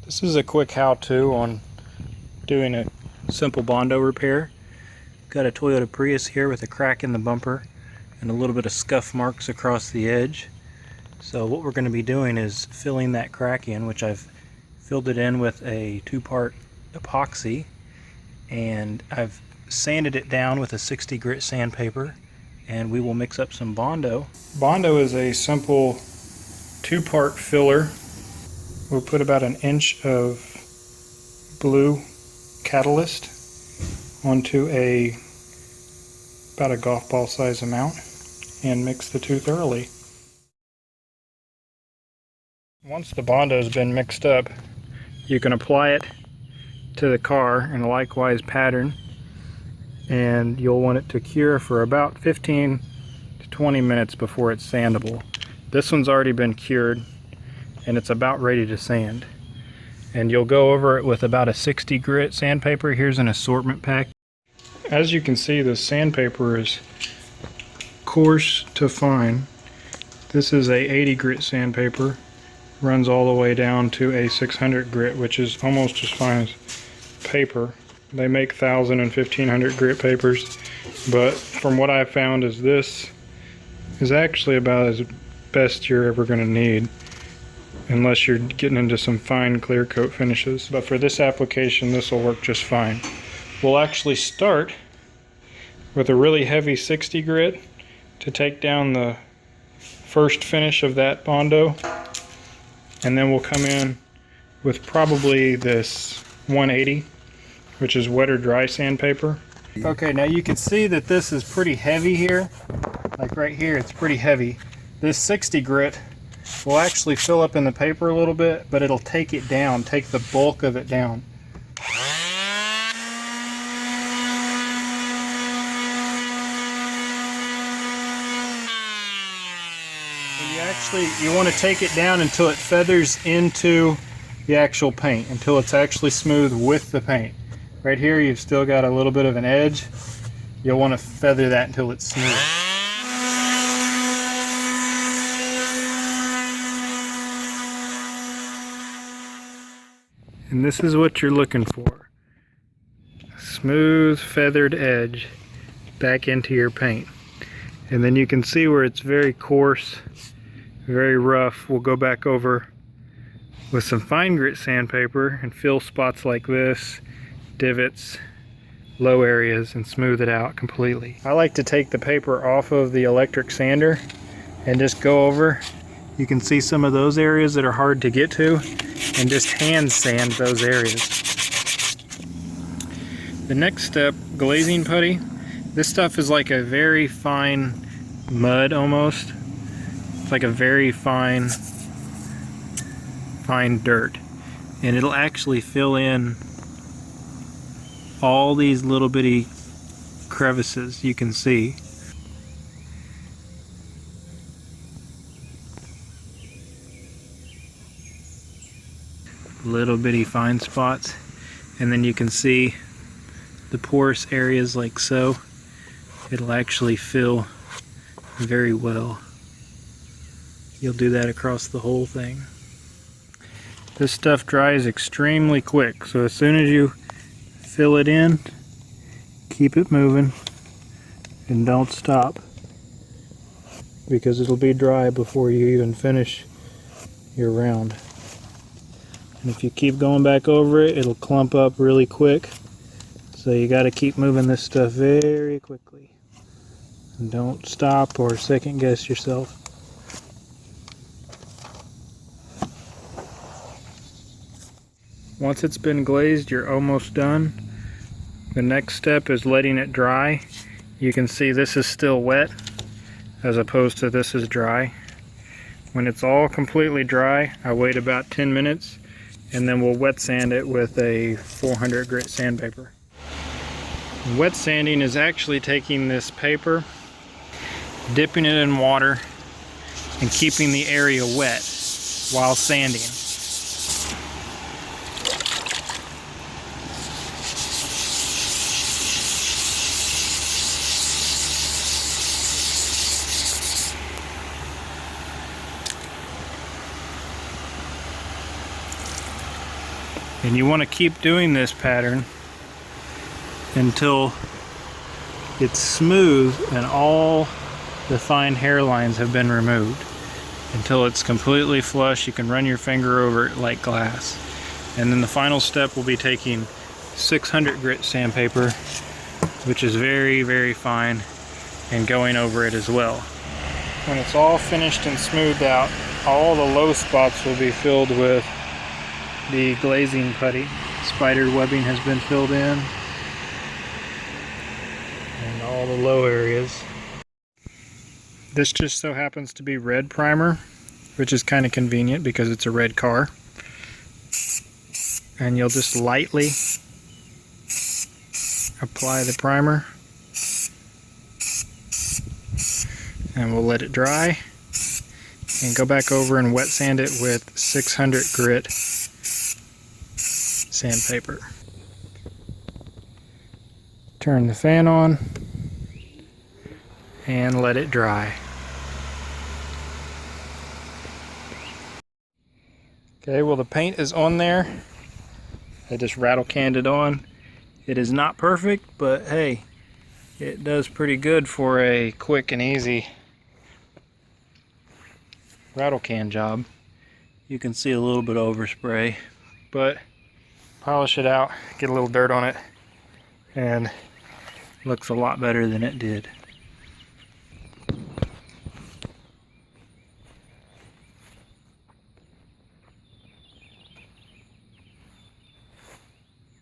This is a quick how-to on doing a simple bondo repair. Got a Toyota Prius here with a crack in the bumper and a little bit of scuff marks across the edge. So what we're going to be doing is filling that crack in, which I've filled it in with a 2-part epoxy, and I've sanded it down with a 60 grit sandpaper, and we will mix up some bondo. Bondo is a simple 2-part filler. We'll put about an inch of blue catalyst onto about a golf ball size amount and mix the two thoroughly. Once the bondo has been mixed up, you can apply it to the car in a likewise pattern, and you'll want it to cure for about 15 to 20 minutes before it's sandable. This one's already been cured and it's about ready to sand. And you'll go over it with about a 60 grit sandpaper. Here's an assortment pack. As you can see, the sandpaper is coarse to fine. This is a 80 grit sandpaper. Runs all the way down to a 600 grit, which is almost as fine as paper. They make 1,000 and 1,500 grit papers, but from what I've found is this is actually about as best you're ever going to need, unless you're getting into some fine clear coat finishes. But for this application, this will work just fine. We'll actually start with a really heavy 60 grit to take down the first finish of that bondo, and then we'll come in with probably this 180, which is wet or dry sandpaper. Okay, now you can see that this is pretty heavy here. Like right here, it's pretty heavy. This 60 grit will actually fill up in the paper a little bit, but it'll take it down, take the bulk of it down. And you want to take it down until it feathers into the actual paint, until it's actually smooth with the paint. Right here you've still got a little bit of an edge. You'll want to feather that until it's smooth. And this is what you're looking for. A smooth feathered edge back into your paint. And then you can see where it's very coarse, very rough. We'll go back over with some fine grit sandpaper and fill spots like this, divots, low areas, and smooth it out completely. I like to take the paper off of the electric sander and just go over. You can see some of those areas that are hard to get to, and just hand sand those areas. The next step, glazing putty. This stuff is like a very fine mud almost. It's like a very fine dirt. And it'll actually fill in all these little bitty crevices you can see. Little bitty fine spots, and then you can see the porous areas like so. It'll actually fill very well. You'll do that across the whole thing. This stuff dries extremely quick, so as soon as you fill it in, keep it moving and don't stop, because it'll be dry before you even finish your round. And if you keep going back over it, it'll clump up really quick. So you got to keep moving this stuff very quickly. And don't stop or second guess yourself. Once it's been glazed, you're almost done. The next step is letting it dry. You can see this is still wet as opposed to this is dry. When it's all completely dry, I wait about 10 minutes. And then we'll wet sand it with a 400 grit sandpaper. Wet sanding is actually taking this paper, dipping it in water, and keeping the area wet while sanding. And you want to keep doing this pattern until it's smooth and all the fine hairlines have been removed. Until it's completely flush, you can run your finger over it like glass. And then the final step will be taking 600 grit sandpaper, which is very, very fine, and going over it as well. When it's all finished and smoothed out, all the low spots will be filled with the glazing putty. Spider webbing has been filled in, and all the low areas. This just so happens to be red primer, which is kind of convenient because it's a red car. And you'll just lightly apply the primer, and we'll let it dry and go back over and wet sand it with 600 grit sandpaper. Turn the fan on and let it dry. Okay, well, the paint is on there. I just rattle canned it on. It is not perfect, but hey, it does pretty good for a quick and easy rattle can job. You can see a little bit of overspray, but polish it out, get a little dirt on it, and it looks a lot better than it did.